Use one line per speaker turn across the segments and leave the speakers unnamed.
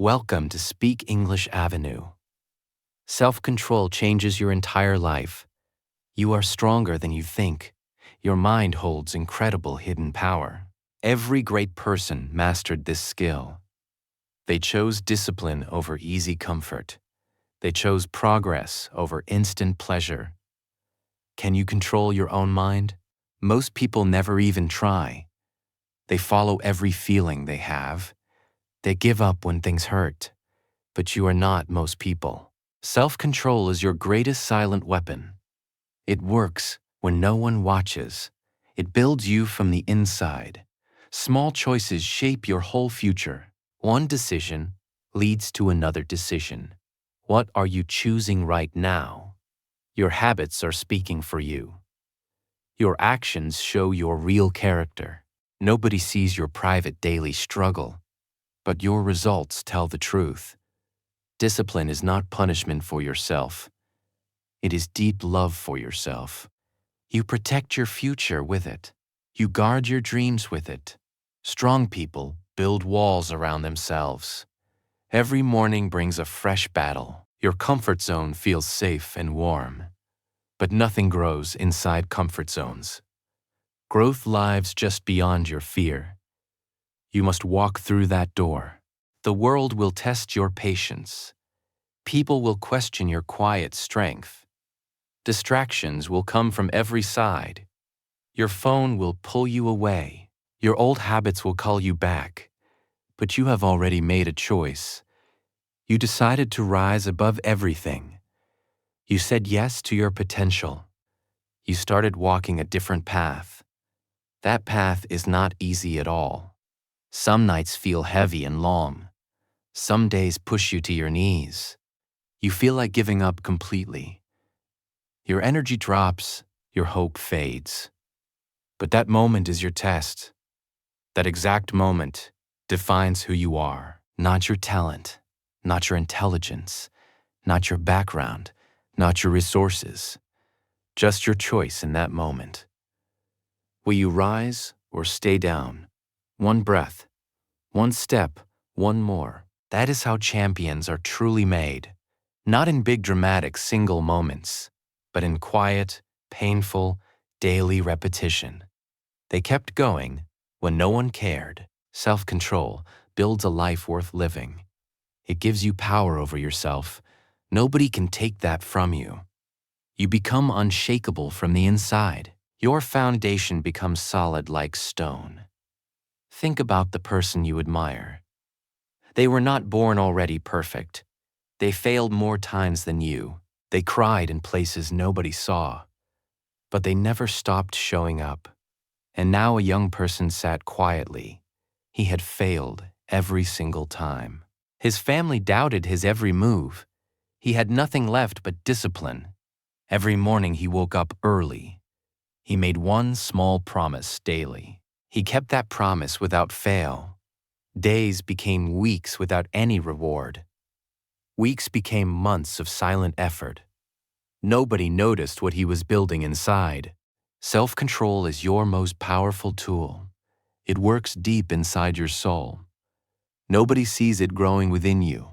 Welcome to Speak English Avenue. Self-control changes your entire life. You are stronger than you think. Your mind holds incredible hidden power. Every great person mastered this skill. They chose discipline over easy comfort. They chose progress over instant pleasure. Can you control your own mind? Most people never even try. They follow every feeling they have. They give up when things hurt. But you are not most people. Self-control is your greatest silent weapon. It works when no one watches. It builds you from the inside. Small choices shape your whole future. One decision leads to another decision. What are you choosing right now? Your habits are speaking for you. Your actions show your real character. Nobody sees your private daily struggle, but your results tell the truth. Discipline is not punishment for yourself. It is deep love for yourself. You protect your future with it. You guard your dreams with it. Strong people build walls around themselves. Every morning brings a fresh battle. Your comfort zone feels safe and warm. But nothing grows inside comfort zones. Growth lives just beyond your fear. You must walk through that door. The world will test your patience. People will question your quiet strength. Distractions will come from every side. Your phone will pull you away. Your old habits will call you back. But you have already made a choice. You decided to rise above everything. You said yes to your potential. You started walking a different path. That path is not easy at all. Some nights feel heavy and long. Some days push you to your knees. You feel like giving up completely. Your energy drops, your hope fades. But that moment is your test. That exact moment defines who you are, not your talent, not your intelligence, not your background, not your resources, just your choice in that moment. Will you rise or stay down? One breath, one step, one more. That is how champions are truly made. Not in big dramatic single moments, but in quiet, painful, daily repetition. They kept going when no one cared. Self-control builds a life worth living. It gives you power over yourself. Nobody can take that from you. You become unshakable from the inside. Your foundation becomes solid like stone. Think about the person you admire. They were not born already perfect. They failed more times than you. They cried in places nobody saw. But they never stopped showing up. And now a young person sat quietly. He had failed every single time. His family doubted his every move. He had nothing left but discipline. Every morning he woke up early. He made one small promise daily. He kept that promise without fail. Days became weeks without any reward. Weeks became months of silent effort. Nobody noticed what he was building inside. Self-control is your most powerful tool. It works deep inside your soul. Nobody sees it growing within you,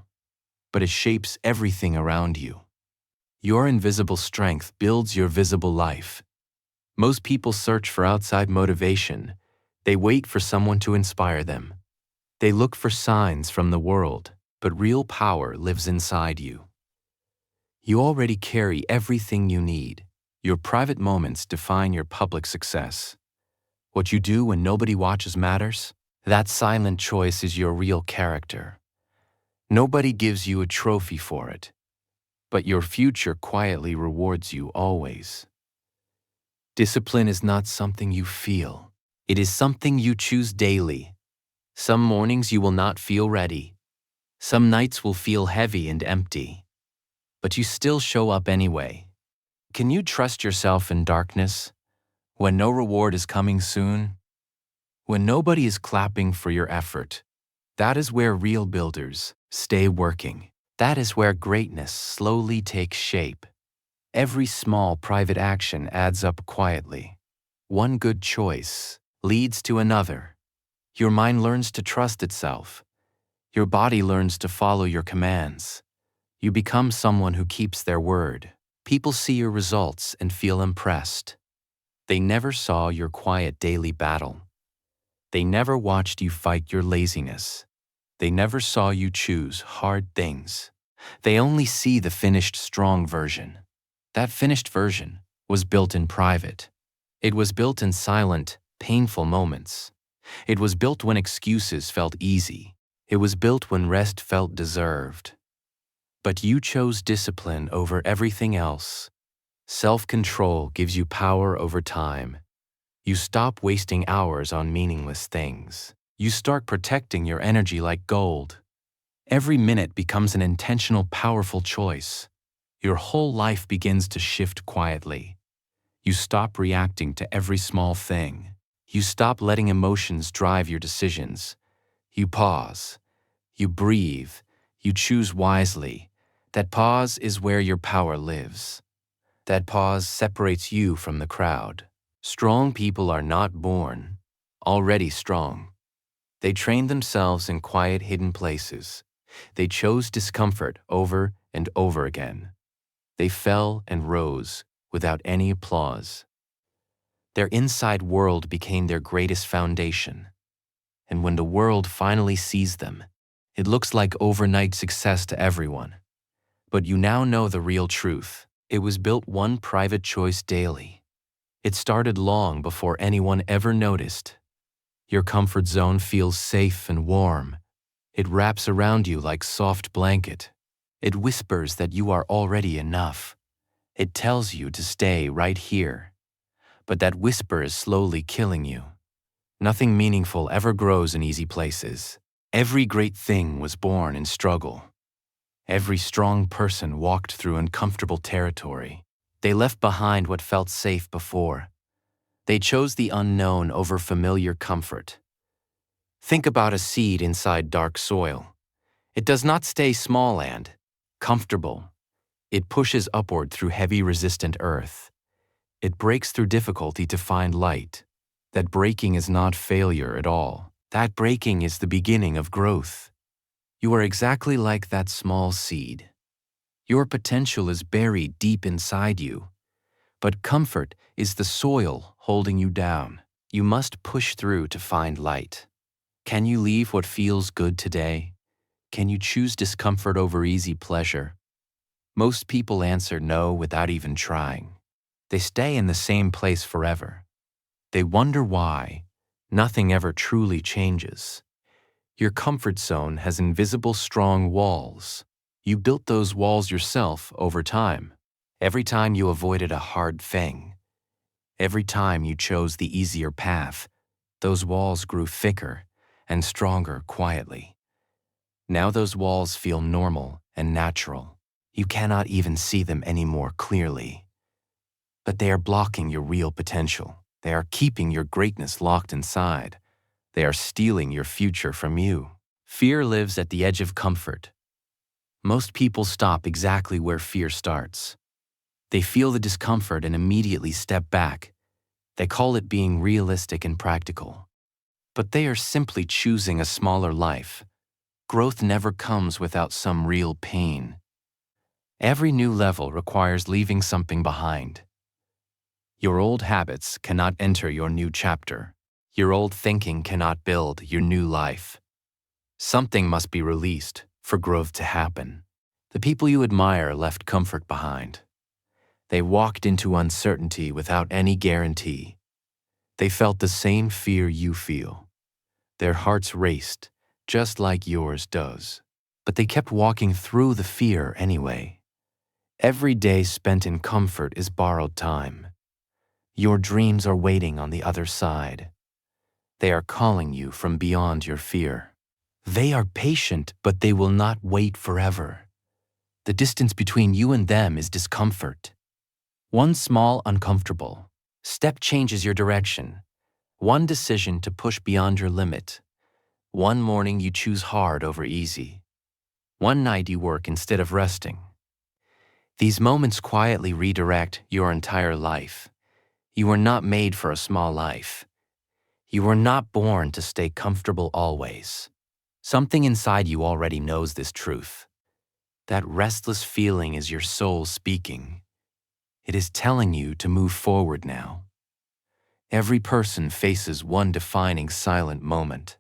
but it shapes everything around you. Your invisible strength builds your visible life. Most people search for outside motivation. They wait for someone to inspire them. They look for signs from the world, but real power lives inside you. You already carry everything you need. Your private moments define your public success. What you do when nobody watches matters. That silent choice is your real character. Nobody gives you a trophy for it, but your future quietly rewards you always. Discipline is not something you feel. It is something you choose daily. Some mornings you will not feel ready. Some nights will feel heavy and empty. But you still show up anyway. Can you trust yourself in darkness? When no reward is coming soon? When nobody is clapping for your effort? That is where real builders stay working. That is where greatness slowly takes shape. Every small private action adds up quietly. One good choice leads to another. Your mind learns to trust itself. Your body learns to follow your commands. You become someone who keeps their word. People see your results and feel impressed. They never saw your quiet daily battle. They never watched you fight your laziness. They never saw you choose hard things. They only see the finished strong version. That finished version was built in private. It was built in silent, painful moments. It was built when excuses felt easy. It was built when rest felt deserved. But you chose discipline over everything else. Self-control gives you power over time. You stop wasting hours on meaningless things. You start protecting your energy like gold. Every minute becomes an intentional, powerful choice. Your whole life begins to shift quietly. You stop reacting to every small thing. You stop letting emotions drive your decisions. You pause. You breathe. You choose wisely. That pause is where your power lives. That pause separates you from the crowd. Strong people are not born already strong. They train themselves in quiet, hidden places. They chose discomfort over and over again. They fell and rose without any applause. Their inside world became their greatest foundation. And when the world finally sees them, it looks like overnight success to everyone. But you now know the real truth. It was built one private choice daily. It started long before anyone ever noticed. Your comfort zone feels safe and warm. It wraps around you like soft blanket. It whispers that you are already enough. It tells you to stay right here. But that whisper is slowly killing you. Nothing meaningful ever grows in easy places. Every great thing was born in struggle. Every strong person walked through uncomfortable territory. They left behind what felt safe before. They chose the unknown over familiar comfort. Think about a seed inside dark soil. It does not stay small and comfortable. It pushes upward through heavy, resistant earth. It breaks through difficulty to find light. That breaking is not failure at all. That breaking is the beginning of growth. You are exactly like that small seed. Your potential is buried deep inside you. But comfort is the soil holding you down. You must push through to find light. Can you leave what feels good today? Can you choose discomfort over easy pleasure? Most people answer no without even trying. They stay in the same place forever. They wonder why. Nothing ever truly changes. Your comfort zone has invisible, strong walls. You built those walls yourself over time. Every time you avoided a hard thing, every time you chose the easier path, those walls grew thicker and stronger quietly. Now those walls feel normal and natural. You cannot even see them anymore clearly. But they are blocking your real potential. They are keeping your greatness locked inside. They are stealing your future from you. Fear lives at the edge of comfort. Most people stop exactly where fear starts. They feel the discomfort and immediately step back. They call it being realistic and practical. But they are simply choosing a smaller life. Growth never comes without some real pain. Every new level requires leaving something behind. Your old habits cannot enter your new chapter. Your old thinking cannot build your new life. Something must be released for growth to happen. The people you admire left comfort behind. They walked into uncertainty without any guarantee. They felt the same fear you feel. Their hearts raced, just like yours does. But they kept walking through the fear anyway. Every day spent in comfort is borrowed time. Your dreams are waiting on the other side. They are calling you from beyond your fear. They are patient, but they will not wait forever. The distance between you and them is discomfort. One small, uncomfortable step changes your direction. One decision to push beyond your limit. One morning you choose hard over easy. One night you work instead of resting. These moments quietly redirect your entire life. You were not made for a small life. You were not born to stay comfortable always. Something inside you already knows this truth. That restless feeling is your soul speaking. It is telling you to move forward now. Every person faces one defining silent moment.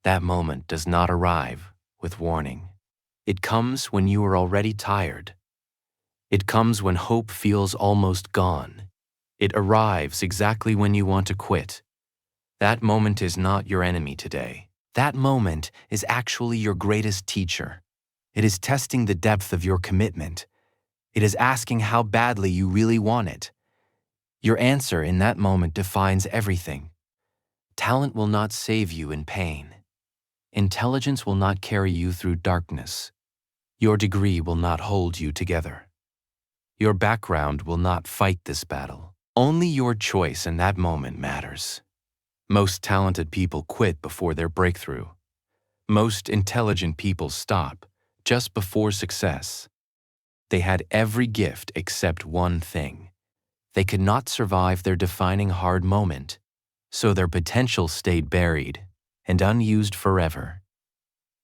That moment does not arrive with warning. It comes when you are already tired. It comes when hope feels almost gone. It arrives exactly when you want to quit. That moment is not your enemy today. That moment is actually your greatest teacher. It is testing the depth of your commitment. It is asking how badly you really want it. Your answer in that moment defines everything. Talent will not save you in pain. Intelligence will not carry you through darkness. Your degree will not hold you together. Your background will not fight this battle. Only your choice in that moment matters. Most talented people quit before their breakthrough. Most intelligent people stop just before success. They had every gift except one thing. They could not survive their defining hard moment, so their potential stayed buried and unused forever.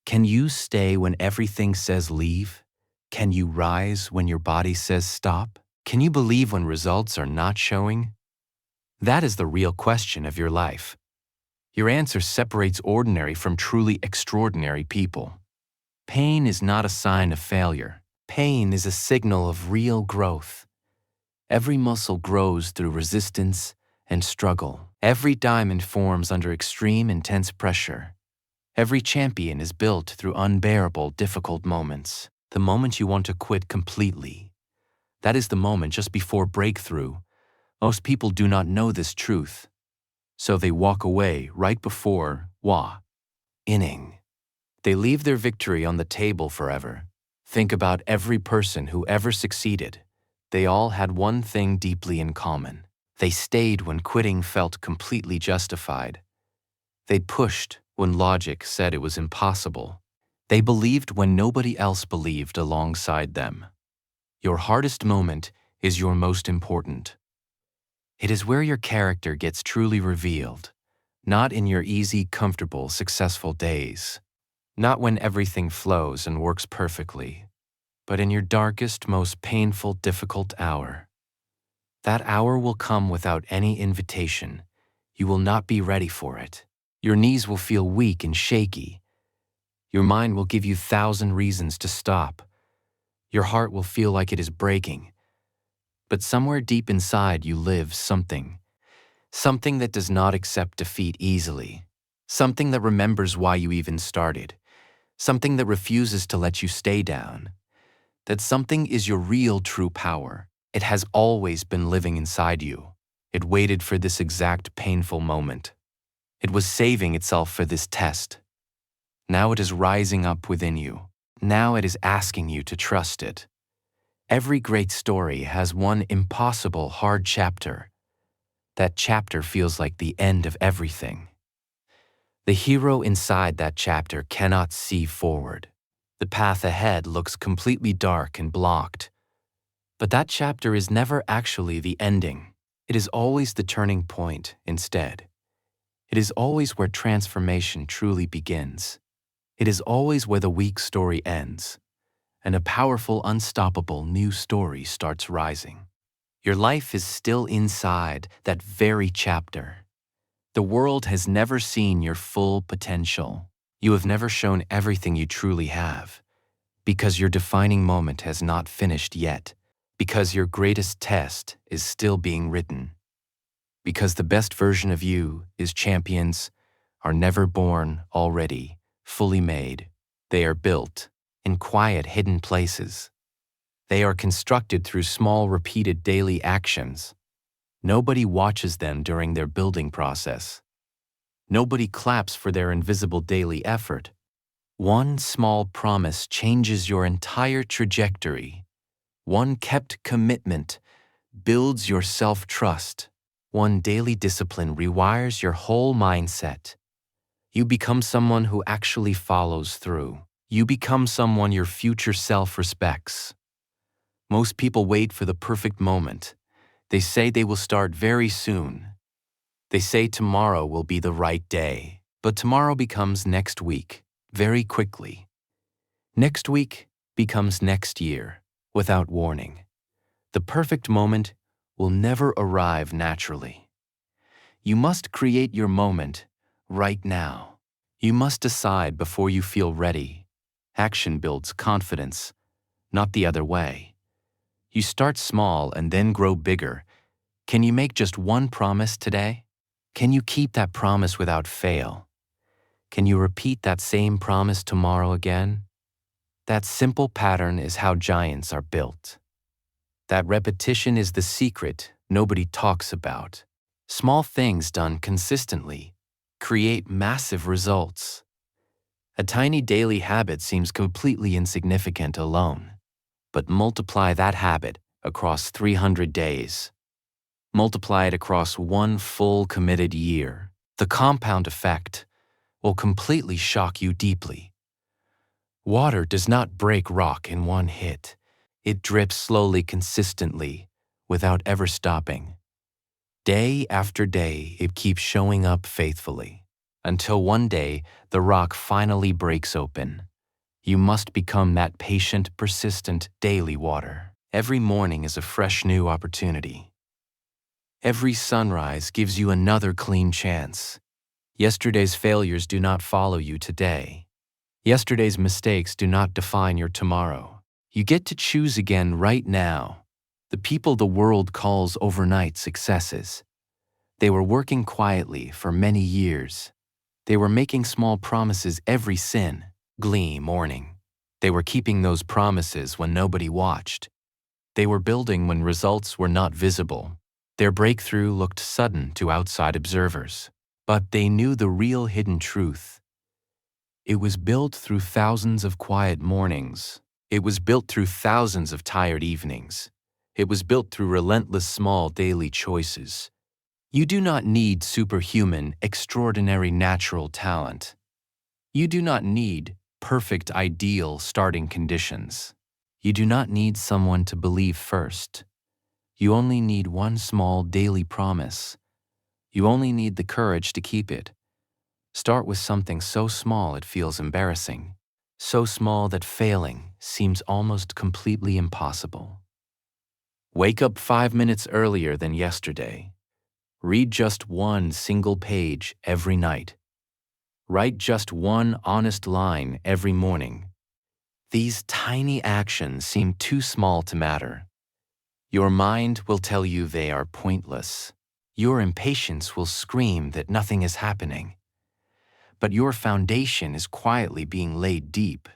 Can you stay when everything says leave? Can you rise when your body says stop? Can you believe when results are not showing? That is the real question of your life. Your answer separates ordinary from truly extraordinary people. Pain is not a sign of failure. Pain is a signal of real growth. Every muscle grows through resistance and struggle. Every diamond forms under extreme, intense pressure. Every champion is built through unbearable, difficult moments. The moment you want to quit completely. That is the moment just before breakthrough. Most people do not know this truth, so they walk away right before inning. They leave their victory on the table forever. Think about every person who ever succeeded. They all had one thing deeply in common. They stayed when quitting felt completely justified. They pushed when logic said it was impossible. They believed when nobody else believed alongside them. Your hardest moment is your most important. It is where your character gets truly revealed, not in your easy, comfortable, successful days, not when everything flows and works perfectly, but in your darkest, most painful, difficult hour. That hour will come without any invitation. You will not be ready for it. Your knees will feel weak and shaky. Your mind will give you 1,000 reasons to stop. Your heart will feel like it is breaking. But somewhere deep inside you live something that does not accept defeat easily. Something that remembers why you even started. Something that refuses to let you stay down. That something is your real true power. It has always been living inside you. It waited for this exact painful moment. It was saving itself for this test. Now it is rising up within you. Now it is asking you to trust it. Every great story has one impossible, hard chapter. That chapter feels like the end of everything. The hero inside that chapter cannot see forward. The path ahead looks completely dark and blocked. But that chapter is never actually the ending. It is always the turning point instead. It is always where transformation truly begins. It is always where the weak story ends, and a powerful, unstoppable new story starts rising. Your life is still inside that very chapter. The world has never seen your full potential. You have never shown everything you truly have, because your defining moment has not finished yet, because your greatest test is still being written, because the best version of you is champions are never born already, fully made. They are built in quiet, hidden places. They are constructed through small, repeated daily actions. Nobody watches them during their building process. Nobody claps for their invisible daily effort. One small promise changes your entire trajectory. One kept commitment builds your self-trust. One daily discipline rewires your whole mindset. You become someone who actually follows through. You become someone your future self respects. Most people wait for the perfect moment. They say they will start very soon. They say tomorrow will be the right day, but tomorrow becomes next week. very quickly. Next week becomes next year without warning. The perfect moment will never arrive naturally. You must create your moment right now. You must decide before you feel ready. Action builds confidence, not the other way. You start small and then grow bigger. Can you make just one promise today? Can you keep that promise without fail? Can you repeat that same promise tomorrow again? That simple pattern is how giants are built. That repetition is the secret nobody talks about. Small things done consistently create massive results. A tiny daily habit seems completely insignificant alone, but multiply that habit across 300 days. Multiply it across one full committed year. The compound effect will completely shock you deeply. Water does not break rock in one hit. It drips slowly, consistently, without ever stopping. Day after day, it keeps showing up faithfully, until one day the rock finally breaks open. You must become that patient, persistent, daily water. Every morning is a fresh new opportunity. Every sunrise gives you another clean chance. Yesterday's failures do not follow you today. Yesterday's mistakes do not define your tomorrow. You get to choose again right now. The people the world calls overnight successes. They were working quietly for many years. They were making small promises every morning. They were keeping those promises when nobody watched. They were building when results were not visible. Their breakthrough looked sudden to outside observers, but they knew the real hidden truth. It was built through thousands of quiet mornings. It was built through thousands of tired evenings. It was built through relentless small daily choices. You do not need superhuman, extraordinary natural talent. You do not need perfect, ideal starting conditions. You do not need someone to believe first. You only need one small daily promise. You only need the courage to keep it. Start with something so small it feels embarrassing, so small that failing seems almost completely impossible. Wake up 5 minutes earlier than yesterday. Read just one single page every night. Write just one honest line every morning. These tiny actions seem too small to matter. Your mind will tell you they are pointless. Your impatience will scream that nothing is happening. But your foundation is quietly being laid deep.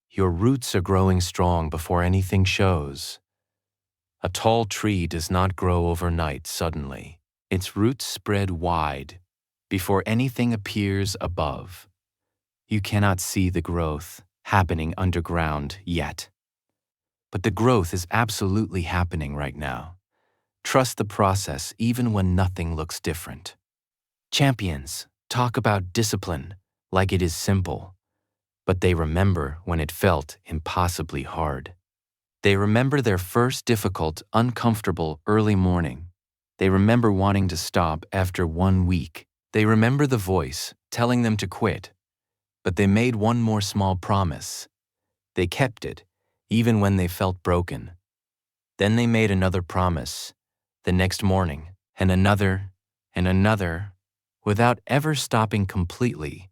Your roots are growing strong before anything shows. A tall tree does not grow overnight suddenly. Its roots spread wide before anything appears above. You cannot see the growth happening underground yet. But the growth is absolutely happening right now. Trust the process even when nothing looks different. Champions talk about discipline like it is simple, but they remember when it felt impossibly hard. They remember their first difficult, uncomfortable early morning. They remember wanting to stop after 1 week. They remember the voice telling them to quit, but they made one more small promise. They kept it, even when they felt broken. Then they made another promise, the next morning, and another, without ever stopping completely,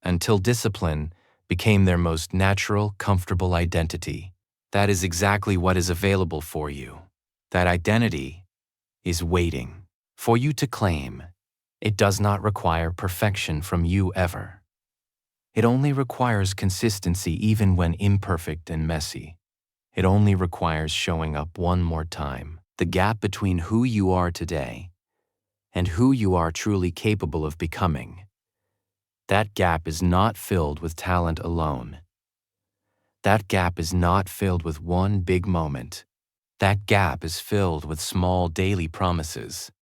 until discipline became their most natural, comfortable identity. That is exactly what is available for you. That identity is waiting for you to claim. It does not require perfection from you ever. It only requires consistency even when imperfect and messy. It only requires showing up one more time. The gap between who you are today and who you are truly capable of becoming. That gap is not filled with talent alone. That gap is not filled with one big moment. That gap is filled with small daily promises.